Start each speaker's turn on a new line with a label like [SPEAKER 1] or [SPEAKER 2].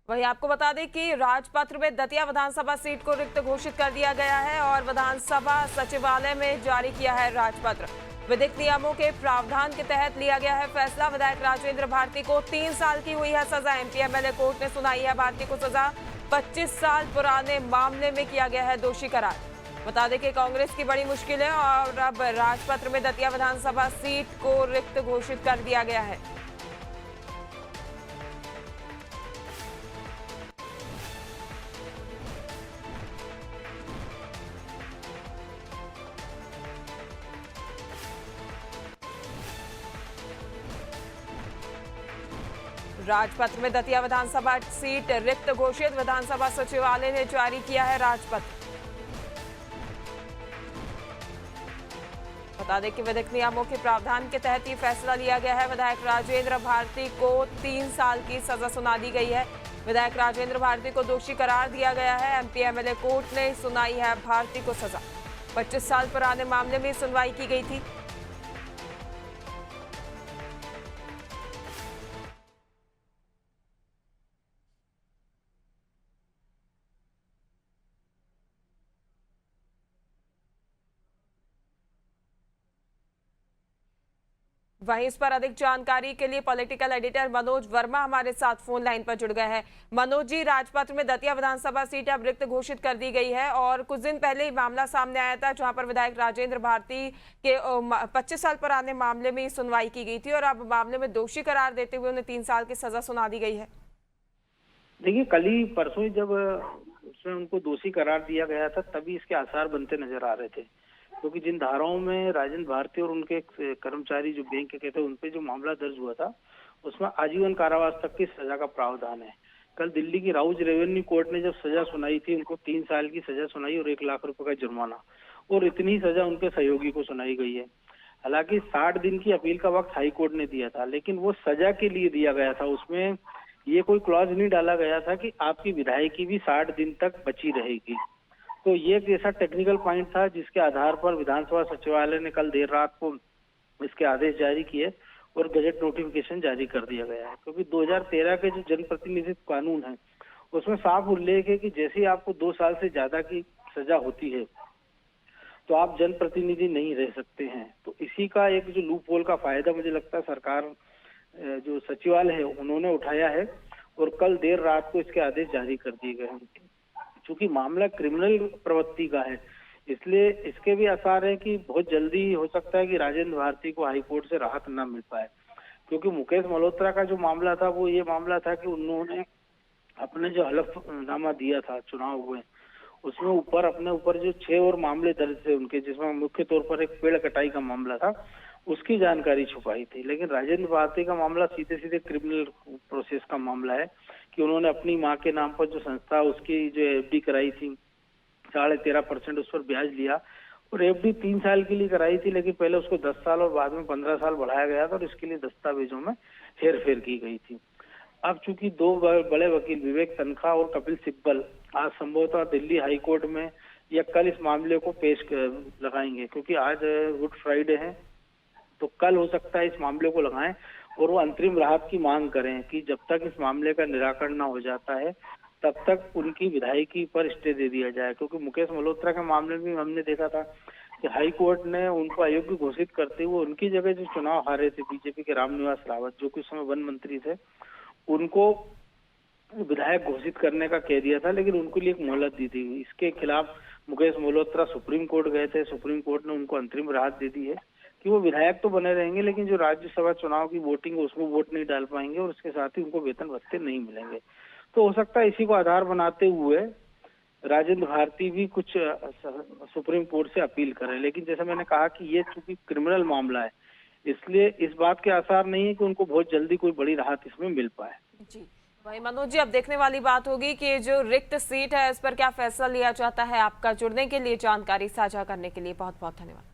[SPEAKER 1] वहीं आपको बता दें कि राजपत्र में दतिया विधानसभा सीट को रिक्त घोषित कर दिया गया है और विधानसभा सचिवालय में जारी किया है राजपत्र। विधिक नियमों के प्रावधान के तहत लिया गया है फैसला। विधायक राजेंद्र भारती को 3 साल की हुई है सजा। एमपी एमएलए कोर्ट ने सुनाई है भारती को सजा। 25 साल पुराने मामले में किया गया है दोषी करार। बता दें कि कांग्रेस की बड़ी मुश्किल है और अब राजपत्र में दतिया विधानसभा सीट को रिक्त घोषित कर दिया गया है। राजपत्र में दतिया विधानसभा सीट रिक्त घोषित। विधानसभा सचिवालय ने जारी किया है राजपत्र। बता दें कि विधिक नियमों के प्रावधान के तहत ये फैसला लिया गया है। विधायक राजेंद्र भारती को 3 साल की सजा सुना दी गई है। विधायक राजेंद्र भारती को दोषी करार दिया गया है। एमपी एमएलए कोर्ट ने सुनाई है भारती को सजा। 25 साल पुराने मामले में सुनवाई की गई थी। वहीं इस पर अधिक जानकारी के लिए पॉलिटिकल एडिटर मनोज वर्मा हमारे साथ फोन लाइन पर जुड़ गए हैं। मनोज जी, राजपत्र में दतिया विधानसभा सीट अब रिक्त घोषित कर दी गई है और कुछ दिन पहले ही मामला सामने आया था जहां पर विधायक राजेंद्र भारती के 25 साल पुराने मामले में सुनवाई की गई थी और अब मामले में दोषी करार देते हुए उन्हें 3 साल की सजा सुना दी गई है।
[SPEAKER 2] देखिए, कल ही परसों जब उसमें उनको दोषी करार दिया गया था तभी इसके आसार बनते नजर आ रहे थे, क्योंकि जिन धाराओं में राजेंद्र भारती और उनके कर्मचारी जो बैंक के थे उन पे जो मामला दर्ज हुआ था उसमें आजीवन कारावास तक की सजा का प्रावधान है। कल दिल्ली की राउज रेवेन्यू कोर्ट ने जब सजा सुनाई थी, उनको 3 साल की सजा सुनाई और 1 लाख रुपए का जुर्माना, और इतनी सजा उनके सहयोगी को सुनाई गई है। हालांकि 60 दिन की अपील का वक्त हाई कोर्ट ने दिया था, लेकिन वो सजा के लिए दिया गया था। उसमें ये कोई क्लॉज नहीं डाला गया था कि आपकी विधायकी भी 60 दिन तक बची रहेगी। तो ये एक ऐसा टेक्निकल पॉइंट था जिसके आधार पर विधानसभा सचिवालय ने कल देर रात को इसके आदेश जारी किए और गजट नोटिफिकेशन जारी कर दिया गया है। क्योंकि 2013 के जो जनप्रतिनिधित्व कानून है उसमें साफ उल्लेख है कि जैसे ही आपको 2 साल से ज्यादा की सजा होती है तो आप जनप्रतिनिधि नहीं रह सकते हैं। तो इसी का एक जो लूप होल का फायदा मुझे लगता है सरकार जो सचिवालय है उन्होंने उठाया है और कल देर रात को इसके आदेश जारी कर दिए गए हैं। चूंकि मामला क्रिमिनल प्रवृत्ति का है इसलिए इसके भी आसार है कि बहुत जल्दी हो सकता है कि राजेंद्र भारती को हाई कोर्ट से राहत न मिल पाए। क्योंकि मुकेश मल्होत्रा का जो मामला था वो ये मामला था कि उन्होंने अपने जो हलफनामा दिया था चुनाव हुए उसमें अपने ऊपर जो 6 और मामले दर्ज थे उनके, जिसमें मुख्य तौर पर एक पेड़ कटाई का मामला था, उसकी जानकारी छुपाई थी। लेकिन राजेंद्र भारती का मामला सीधे सीधे क्रिमिनल प्रोसेस का मामला है कि उन्होंने अपनी मां के नाम पर जो संस्था उसकी जो एफडी कराई थी 13.5% उस पर ब्याज लिया और एफडी 3 साल के लिए कराई थी, लेकिन पहले उसको 10 साल और बाद में 15 साल बढ़ाया गया था और इसके लिए दस्तावेजों में हेरफेर की गई थी। अब चूंकि 2 बड़े वकील विवेक तनखा और कपिल सिब्बल आज संभवतः दिल्ली हाई कोर्ट में या कल इस मामले को पेश लगाएंगे, क्योंकि आज गुड फ्राइडे है तो कल हो सकता है इस मामले को लगाएं और वो अंतरिम राहत की मांग करें कि जब तक इस मामले का निराकरण ना हो जाता है तब तक उनकी विधायकी पर स्टे दे दिया जाए। क्योंकि मुकेश मल्होत्रा के मामले में हमने देखा था कि हाई कोर्ट ने उनको अयोग्य घोषित करते हुए उनकी जगह जो चुनाव हारे थे बीजेपी के रामनिवास रावत, जो कि उस समय वन मंत्री थे, उनको विधायक घोषित करने का कह दिया था, लेकिन उनको लिए एक मोहलत दी थी। इसके खिलाफ मुकेश मल्होत्रा सुप्रीम कोर्ट गए थे। सुप्रीम कोर्ट ने उनको अंतरिम राहत दे दी है कि वो विधायक तो बने रहेंगे लेकिन जो राज्यसभा चुनाव की वोटिंग है उसमें वोट नहीं डाल पाएंगे और उसके साथ ही उनको वेतन भत्ते नहीं मिलेंगे। तो हो सकता है इसी को आधार बनाते हुए राजेंद्र भारती भी कुछ सुप्रीम कोर्ट से अपील करें। लेकिन जैसे मैंने कहा कि ये चूंकि क्रिमिनल मामला है इसलिए इस बात के आसार नहीं है कि उनको बहुत जल्दी कोई बड़ी राहत इसमें मिल पाए।
[SPEAKER 1] जी भाई मनोज जी, अब देखने वाली बात होगी कि जो रिक्त सीट है इस पर क्या फैसला लिया जाता है। आपका जुड़ने के लिए, जानकारी साझा करने के लिए बहुत बहुत धन्यवाद।